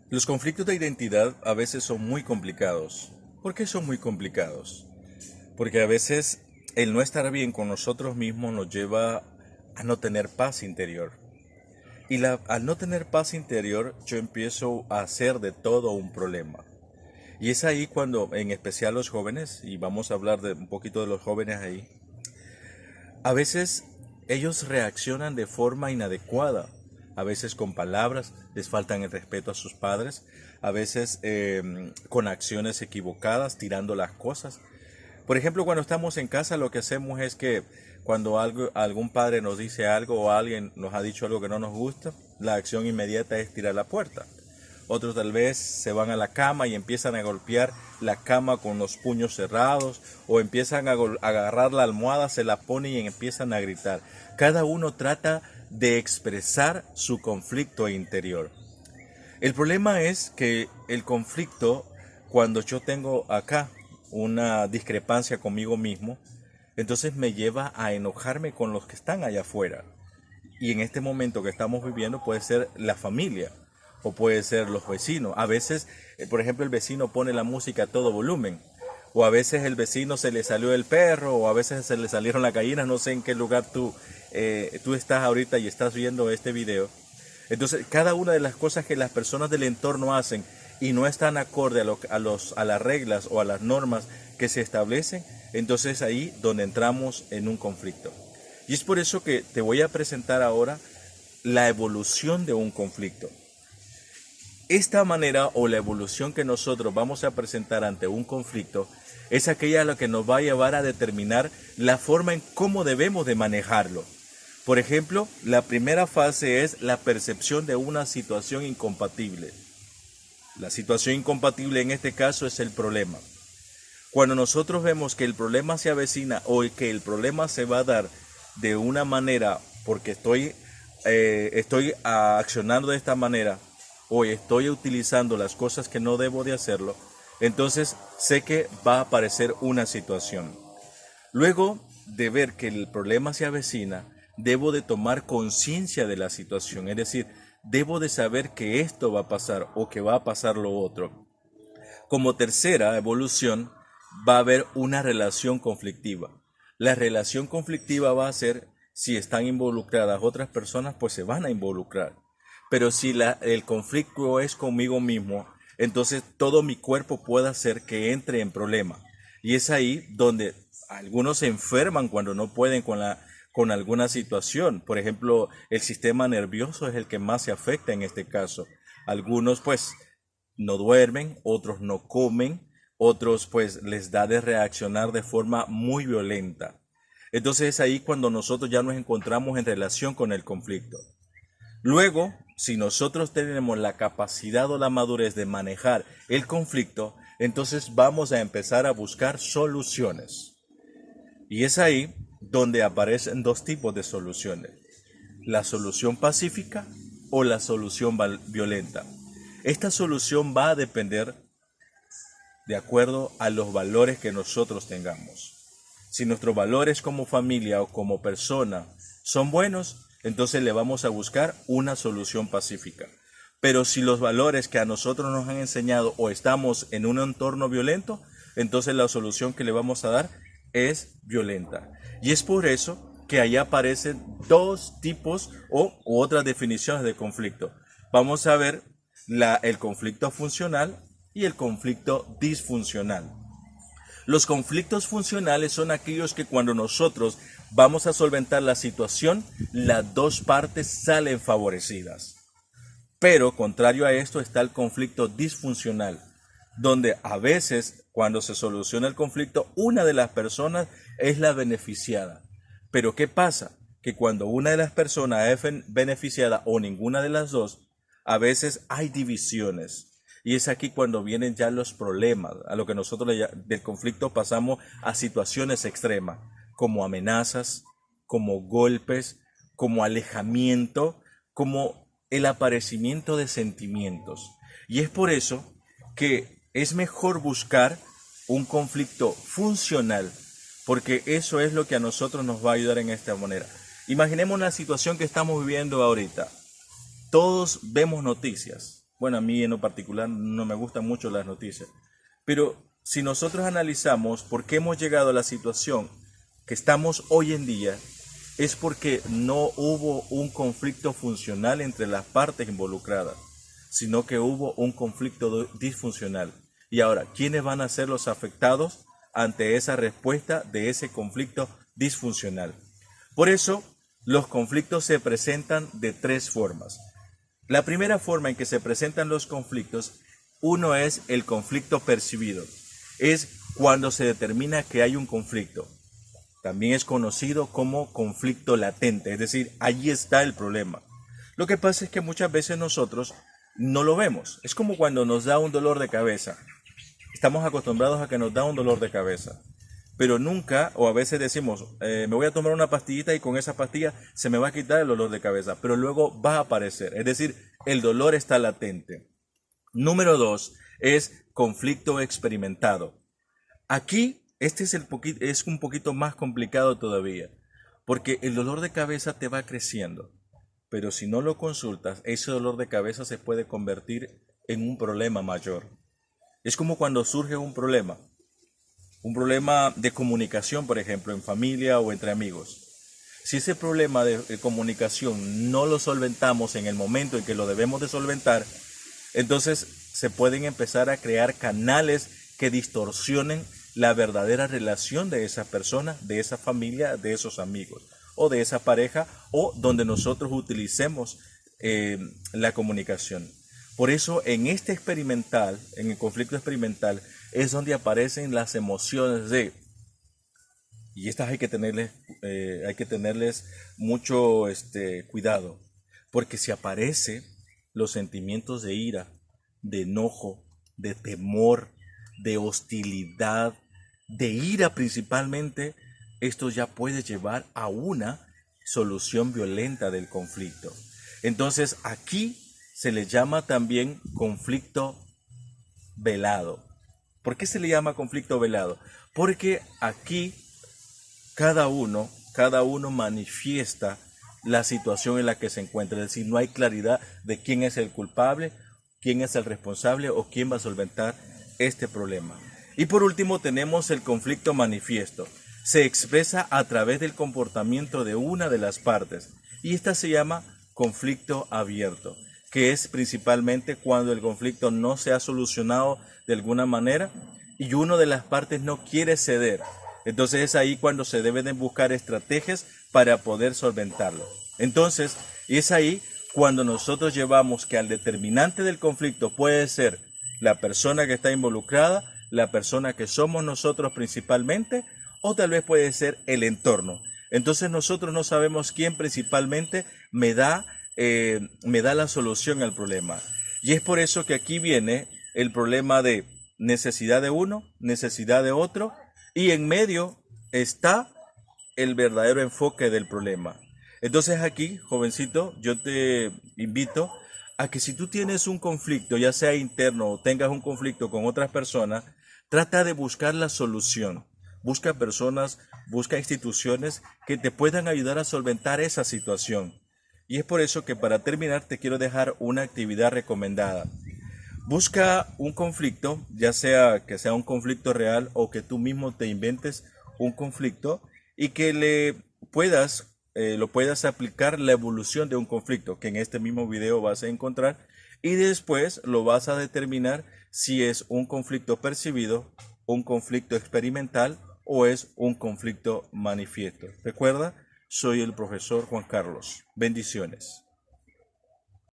Los conflictos de identidad a veces son muy complicados. ¿Por qué son muy complicados? Porque a veces el no estar bien con nosotros mismos nos lleva a no tener paz interior. Al no tener paz interior, yo empiezo a hacer de todo un problema. Y es ahí cuando, en especial los jóvenes, y vamos a hablar de un poquito de los jóvenes ahí, a veces ellos reaccionan de forma inadecuada, a veces con palabras, les faltan el respeto a sus padres, a veces con acciones equivocadas, tirando las cosas. Por ejemplo, cuando estamos en casa, lo que hacemos es que cuando algún padre nos dice algo o alguien nos ha dicho algo que no nos gusta, la acción inmediata es tirar la puerta. Otros tal vez se van a la cama y empiezan a golpear la cama con los puños cerrados o empiezan a agarrar la almohada, se la ponen y empiezan a gritar. Cada uno trata de expresar su conflicto interior. El problema es que el conflicto, cuando yo tengo acá una discrepancia conmigo mismo, entonces me lleva a enojarme con los que están allá afuera. Y en este momento que estamos viviendo puede ser la familia o puede ser los vecinos. A veces, por ejemplo, el vecino pone la música a todo volumen. O a veces el vecino se le salió el perro, o a veces se le salieron las gallinas. No sé en qué lugar tú estás ahorita y estás viendo este video. Entonces, cada una de las cosas que las personas del entorno hacen y no están acorde a las reglas o a las normas que se establecen, entonces ahí donde entramos en un conflicto. Y es por eso que te voy a presentar ahora la evolución de un conflicto. Esta manera o la evolución que nosotros vamos a presentar ante un conflicto es aquella la que nos va a llevar a determinar la forma en cómo debemos de manejarlo. Por ejemplo, la primera fase es la percepción de una situación incompatible. La situación incompatible en este caso es el problema. Cuando nosotros vemos que el problema se avecina o que el problema se va a dar de una manera porque estoy accionando de esta manera o estoy utilizando las cosas que no debo de hacerlo, entonces sé que va a aparecer una situación. Luego de ver que el problema se avecina, debo de tomar conciencia de la situación, es decir, debo de saber que esto va a pasar o que va a pasar lo otro. Como tercera evolución, va a haber una relación conflictiva. La relación conflictiva va a ser, si están involucradas otras personas, pues se van a involucrar. Pero si el conflicto es conmigo mismo, entonces todo mi cuerpo puede hacer que entre en problema. Y es ahí donde algunos se enferman cuando no pueden con alguna situación. Por ejemplo, el sistema nervioso es el que más se afecta en este caso. Algunos pues no duermen, otros no comen, otros pues les da de reaccionar de forma muy violenta. Entonces es ahí cuando nosotros ya nos encontramos en relación con el conflicto. Luego, si nosotros tenemos la capacidad o la madurez de manejar el conflicto, entonces vamos a empezar a buscar soluciones. Y es ahí donde aparecen dos tipos de soluciones: la solución pacífica o la solución violenta. Esta solución va a depender de acuerdo a los valores que nosotros tengamos. Si nuestros valores como familia o como persona son buenos, entonces le vamos a buscar una solución pacífica. Pero si los valores que a nosotros nos han enseñado o estamos en un entorno violento, entonces la solución que le vamos a dar es violenta. Y es por eso que ahí aparecen dos tipos u otras definiciones de conflicto. Vamos a ver el conflicto funcional y el conflicto disfuncional. Los conflictos funcionales son aquellos que cuando nosotros vamos a solventar la situación, las dos partes salen favorecidas. Pero contrario a esto está el conflicto disfuncional, donde a veces cuando se soluciona el conflicto, una de las personas es la beneficiada. Pero ¿qué pasa? Que cuando una de las personas es beneficiada o ninguna de las dos, a veces hay divisiones. Y es aquí cuando vienen ya los problemas, a lo que nosotros del conflicto pasamos a situaciones extremas, como amenazas, como golpes, como alejamiento, como el aparecimiento de sentimientos. Y es por eso que es mejor buscar un conflicto funcional, porque eso es lo que a nosotros nos va a ayudar en esta manera. Imaginemos la situación que estamos viviendo ahorita. Todos vemos noticias. Bueno, a mí en lo particular no me gustan mucho las noticias. Pero si nosotros analizamos por qué hemos llegado a la situación que estamos hoy en día, es porque no hubo un conflicto funcional entre las partes involucradas, sino que hubo un conflicto disfuncional. Y ahora, ¿quiénes van a ser los afectados ante esa respuesta de ese conflicto disfuncional? Por eso, los conflictos se presentan de tres formas. La primera forma en que se presentan los conflictos, uno es el conflicto percibido. Es cuando se determina que hay un conflicto. También es conocido como conflicto latente, es decir, allí está el problema. Lo que pasa es que muchas veces nosotros no lo vemos. Es como cuando nos da un dolor de cabeza. Estamos acostumbrados a que nos da un dolor de cabeza, pero nunca, o a veces decimos, me voy a tomar una pastillita y con esa pastilla se me va a quitar el dolor de cabeza, pero luego va a aparecer, es decir, el dolor está latente. Número dos es conflicto experimentado. Aquí, este es un poquito más complicado todavía, porque el dolor de cabeza te va creciendo, pero si no lo consultas, ese dolor de cabeza se puede convertir en un problema mayor. Es como cuando surge un problema de comunicación, por ejemplo, en familia o entre amigos. Si ese problema de comunicación no lo solventamos en el momento en que lo debemos de solventar, entonces se pueden empezar a crear canales que distorsionen la verdadera relación de esa persona, de esa familia, de esos amigos o de esa pareja o donde nosotros utilicemos la comunicación. Por eso en este experimental, en el conflicto experimental, es donde aparecen las emociones y estas hay que tenerles mucho cuidado, porque si aparece los sentimientos de ira, de enojo, de temor, de hostilidad, de ira principalmente, esto ya puede llevar a una solución violenta del conflicto. Entonces aquí se le llama también conflicto velado. ¿Por qué se le llama conflicto velado? Porque aquí cada uno manifiesta la situación en la que se encuentra, es decir, no hay claridad de quién es el culpable, quién es el responsable o quién va a solventar este problema. Y por último tenemos el conflicto manifiesto. Se expresa a través del comportamiento de una de las partes y esta se llama conflicto abierto, que es principalmente cuando el conflicto no se ha solucionado de alguna manera y una de las partes no quiere ceder. Entonces es ahí cuando se deben de buscar estrategias para poder solventarlo. Entonces es ahí cuando nosotros llevamos que al determinante del conflicto puede ser la persona que está involucrada, la persona que somos nosotros principalmente, o tal vez puede ser el entorno. Entonces nosotros no sabemos quién principalmente me da la solución al problema. Y es por eso que aquí viene el problema de necesidad de uno, necesidad de otro, y en medio está el verdadero enfoque del problema. Entonces aquí, jovencito, yo te invito a que si tú tienes un conflicto, ya sea interno o tengas un conflicto con otras personas, trata de buscar la solución. Busca personas, busca instituciones que te puedan ayudar a solventar esa situación. Y es por eso que para terminar te quiero dejar una actividad recomendada. Busca un conflicto, ya sea que sea un conflicto real o que tú mismo te inventes un conflicto y que lo puedas aplicar la evolución de un conflicto, que en este mismo video vas a encontrar, y después lo vas a determinar si es un conflicto percibido, un conflicto experimental o es un conflicto manifiesto. Recuerda, soy el profesor Juan Carlos. Bendiciones.